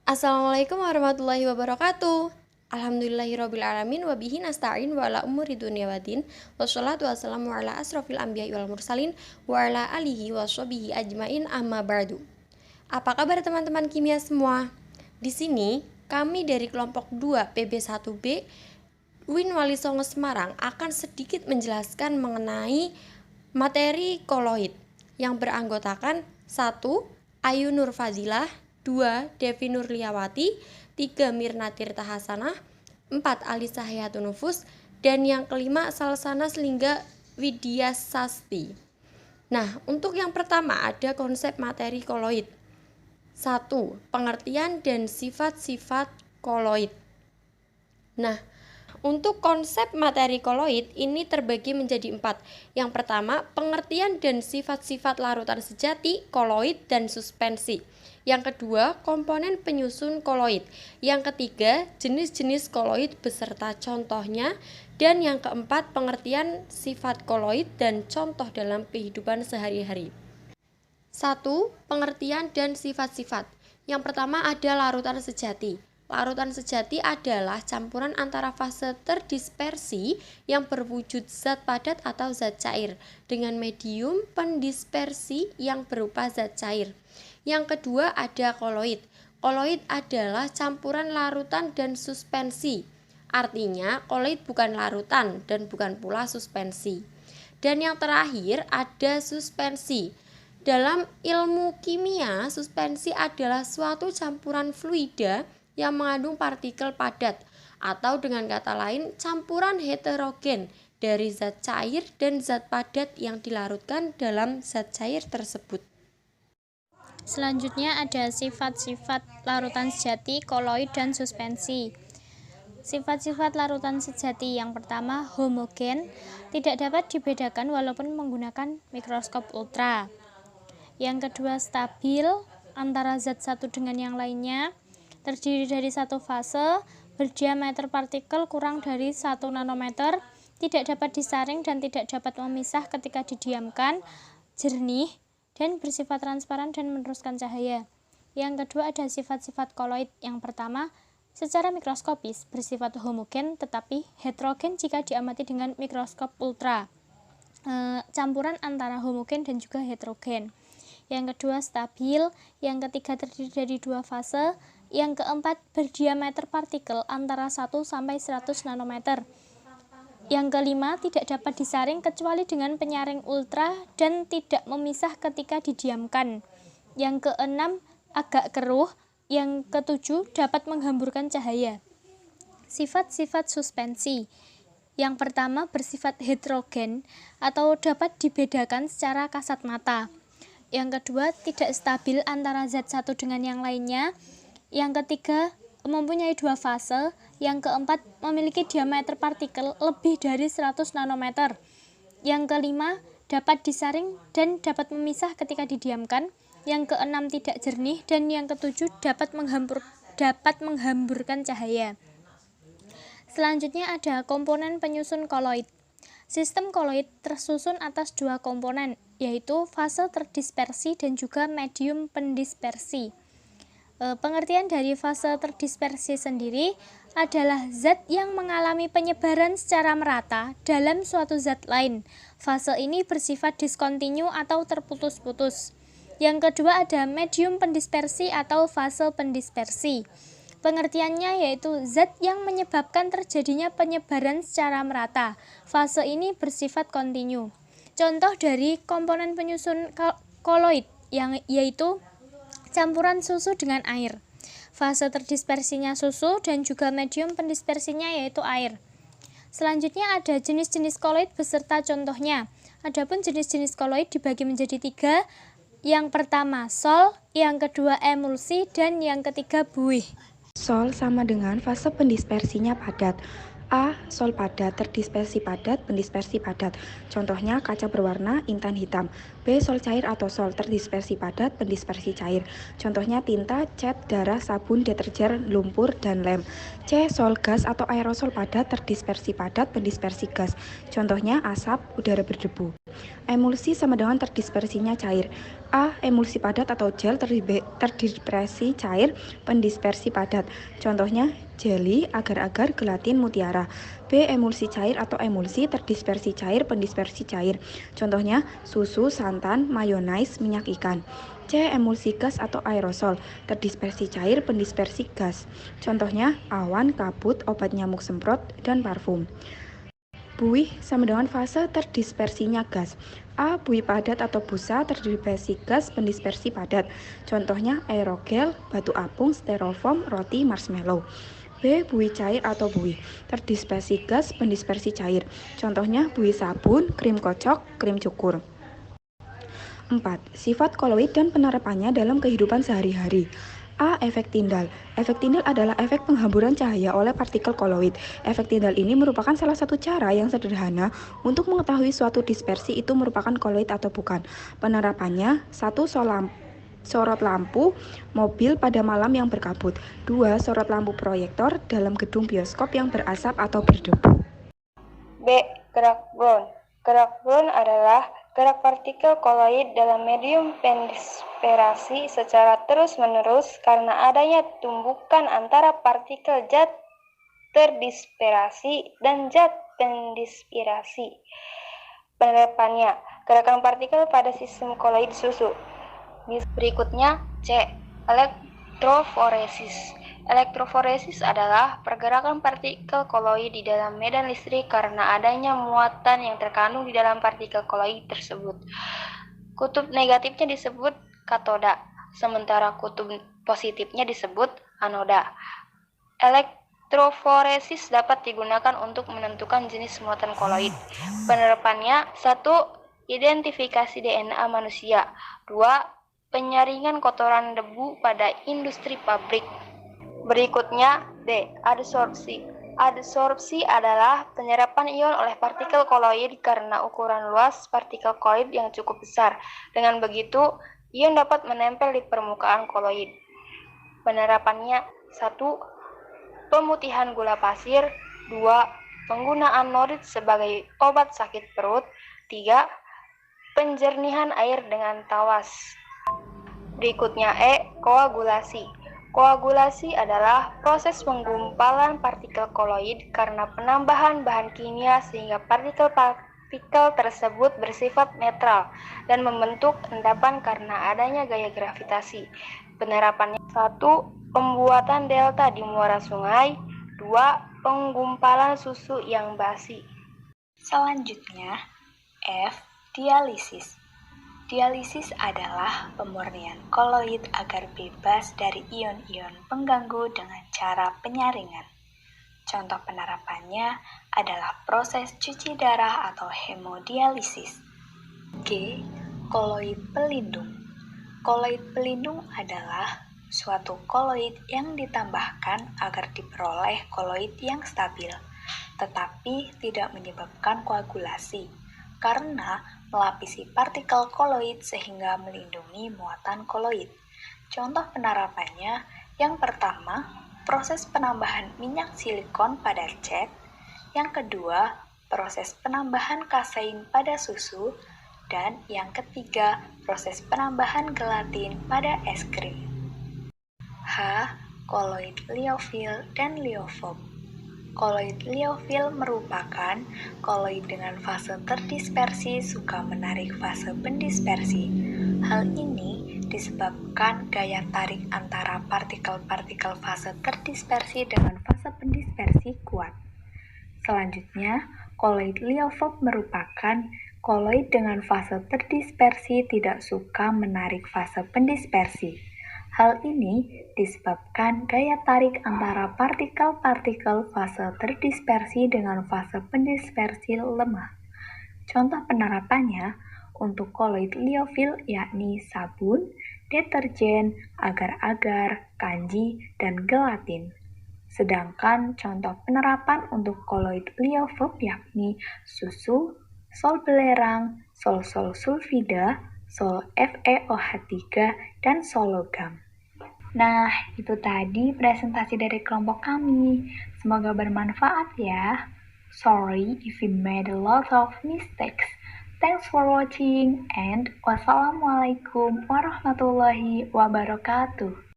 Assalamualaikum warahmatullahi wabarakatuh. Alhamdulillahirrabbilalamin wabihi nasta'in wa ala umuri dunia wadin wassalatu wassalamu ala asrofil anbiya wal mursalin wa ala alihi wa sahbihi ajmain amma ba'du. Apa kabar teman-teman kimia semua? Di sini kami dari kelompok 2 PB1B UIN Wali Songo Semarang akan sedikit menjelaskan mengenai materi koloid yang beranggotakan 1. Ayu Nur Fazilah, 2. Devi Nurliawati, 3. Mirna Tirta Hasanah, 4. Alisa Hayatunufus, dan yang kelima Salsana Selingga Widya Sasti. Nah, untuk yang pertama ada konsep materi koloid. 1. Pengertian dan sifat-sifat koloid. Nah, untuk konsep materi koloid ini terbagi menjadi 4. Yang pertama, pengertian dan sifat-sifat larutan sejati, koloid, dan suspensi. Yang kedua, komponen penyusun koloid. Yang ketiga, jenis-jenis koloid beserta contohnya. Dan yang keempat, pengertian sifat koloid dan contoh dalam kehidupan sehari-hari. 1. Pengertian dan sifat-sifat. Yang pertama ada larutan sejati. Larutan sejati adalah campuran antara fase terdispersi yang berwujud zat padat atau zat cair dengan medium pendispersi yang berupa zat cair. Yang kedua ada koloid. Koloid adalah campuran larutan dan suspensi. Artinya koloid bukan larutan dan bukan pula suspensi. Dan yang terakhir ada suspensi. Dalam ilmu kimia, suspensi adalah suatu campuran fluida yang mengandung partikel padat, atau dengan kata lain campuran heterogen dari zat cair dan zat padat yang dilarutkan dalam zat cair tersebut. Selanjutnya ada sifat-sifat larutan sejati, koloid, dan suspensi. Sifat-sifat larutan sejati yang pertama homogen, tidak dapat dibedakan walaupun menggunakan mikroskop ultra. Yang kedua stabil antara zat satu dengan yang lainnya, terdiri dari satu fase, berdiameter partikel kurang dari 1 nanometer, tidak dapat disaring dan tidak dapat memisah ketika didiamkan, jernih, dan bersifat transparan dan meneruskan cahaya. Yang kedua ada sifat-sifat koloid. Yang pertama, secara mikroskopis bersifat homogen tetapi heterogen jika diamati dengan mikroskop ultra. Campuran antara homogen dan juga heterogen. Yang kedua stabil, yang ketiga terdiri dari 2 fase, yang keempat berdiameter partikel antara 1 sampai 100 nanometer. Yang kelima tidak dapat disaring kecuali dengan penyaring ultra dan tidak memisah ketika didiamkan. Yang keenam agak keruh, yang ketujuh dapat menghamburkan cahaya. Sifat-sifat suspensi. Yang pertama bersifat heterogen atau dapat dibedakan secara kasat mata. Yang kedua tidak stabil antara zat satu dengan yang lainnya. Yang ketiga mempunyai 2 fase. Yang keempat memiliki diameter partikel lebih dari 100 nanometer. Yang kelima dapat disaring dan dapat memisah ketika didiamkan. Yang keenam tidak jernih dan yang ketujuh dapat menghamburkan cahaya. Selanjutnya ada komponen penyusun koloid. Sistem koloid tersusun atas 2 komponen, yaitu fase terdispersi dan juga medium pendispersi. Pengertian dari fase terdispersi sendiri adalah zat yang mengalami penyebaran secara merata dalam suatu zat lain. Fase ini bersifat diskontinu atau terputus-putus. Yang kedua ada medium pendispersi atau fase pendispersi. Pengertiannya yaitu zat yang menyebabkan terjadinya penyebaran secara merata. Fase ini bersifat kontinu. Contoh dari komponen penyusun koloid yaitu campuran susu dengan air. Fase terdispersinya susu dan juga medium pendispersinya yaitu air. Selanjutnya ada jenis-jenis koloid beserta contohnya. Adapun jenis-jenis koloid dibagi menjadi 3. Yang pertama sol, yang kedua emulsi, dan yang ketiga buih. Sol sama dengan fase pendispersinya padat. A. Sol padat, terdispersi padat, pendispersi padat. Contohnya kaca berwarna intan hitam. B. Sol cair atau sol, terdispersi padat, pendispersi cair. Contohnya tinta, cat, darah, sabun, deterjen, lumpur, dan lem. C. Sol gas atau aerosol padat, terdispersi padat, pendispersi gas. Contohnya asap, udara berdebu. Emulsi sama dengan terdispersinya cair. A. Emulsi padat atau gel terdispersi cair, pendispersi padat. Contohnya jelly, agar-agar, gelatin, mutiara. B. Emulsi cair atau emulsi terdispersi cair, pendispersi cair. Contohnya susu, santan, mayonaise, minyak ikan. C. Emulsi gas atau aerosol terdispersi cair, pendispersi gas. Contohnya awan, kabut, obat nyamuk semprot, dan parfum. Buih sama dengan fase terdispersinya gas. A. Buih padat atau busa terdispersi gas, pendispersi padat. Contohnya aerogel, batu apung, styrofoam, roti, marshmallow. B. Buih cair atau buih terdispersi gas, pendispersi cair. Contohnya buih sabun, krim kocok, krim cukur. 4. Sifat koloid dan penerapannya dalam kehidupan sehari-hari. A. Efek Tyndall. Efek Tyndall adalah efek penghamburan cahaya oleh partikel koloid. Efek Tyndall ini merupakan salah satu cara yang sederhana untuk mengetahui suatu dispersi itu merupakan koloid atau bukan. Penerapannya: 1. Sorot lampu mobil pada malam yang berkabut. 2. Sorot lampu proyektor dalam gedung bioskop yang berasap atau berdebu. B. Gerak Brown. Gerak Brown adalah gerak partikel koloid dalam medium pendisperasi secara terus-menerus karena adanya tumbukan antara partikel zat terdispersi dan zat pendispersi. Penerapannya, gerakan partikel pada sistem koloid susu. Berikutnya, C. Elektroforesis. Elektroforesis adalah pergerakan partikel koloid di dalam medan listrik karena adanya muatan yang terkandung di dalam partikel koloid tersebut. Kutub negatifnya disebut katoda, sementara kutub positifnya disebut anoda. Elektroforesis dapat digunakan untuk menentukan jenis muatan koloid. Penerapannya: 1. Identifikasi DNA manusia. 2. Penyaringan kotoran debu pada industri pabrik. Berikutnya, D. Adsorpsi. Adsorpsi adalah penyerapan ion oleh partikel koloid karena ukuran luas partikel koloid yang cukup besar. Dengan begitu, ion dapat menempel di permukaan koloid. Penerapannya: 1. Pemutihan gula pasir. 2. Penggunaan norit sebagai obat sakit perut. 3. Penjernihan air dengan tawas. Berikutnya E. Koagulasi. Koagulasi adalah proses penggumpalan partikel koloid karena penambahan bahan kimia sehingga partikel tersebut bersifat netral dan membentuk endapan karena adanya gaya gravitasi. Penerapannya: 1. Pembuatan delta di muara sungai. 2. Penggumpalan susu yang basi. Selanjutnya, F. Dialisis. Dialisis adalah pemurnian koloid agar bebas dari ion-ion pengganggu dengan cara penyaringan. Contoh penerapannya adalah proses cuci darah atau hemodialisis. G. Koloid pelindung. Koloid pelindung adalah suatu koloid yang ditambahkan agar diperoleh koloid yang stabil, tetapi tidak menyebabkan koagulasi, karena melapisi partikel koloid sehingga melindungi muatan koloid. Contoh penerapannya, yang pertama, proses penambahan minyak silikon pada cat. Yang kedua, proses penambahan kasein pada susu. Dan yang ketiga, proses penambahan gelatin pada es krim. H. Koloid liofil dan liofob. Koloid liofil merupakan koloid dengan fase terdispersi suka menarik fase pendispersi. Hal ini disebabkan gaya tarik antara partikel-partikel fase terdispersi dengan fase pendispersi kuat. Selanjutnya, koloid liofob merupakan koloid dengan fase terdispersi tidak suka menarik fase pendispersi. Hal ini disebabkan gaya tarik antara partikel-partikel fase terdispersi dengan fase pendispersi lemah. Contoh penerapannya untuk koloid liofil yakni sabun, deterjen, agar-agar, kanji, dan gelatin. Sedangkan contoh penerapan untuk koloid liofob yakni susu, sol belerang, sol sulfida, sol FeOH3, dan sol logam. Nah, itu tadi presentasi dari kelompok kami. Semoga bermanfaat ya. Sorry if we made a lot of mistakes. Thanks for watching and wassalamualaikum warahmatullahi wabarakatuh.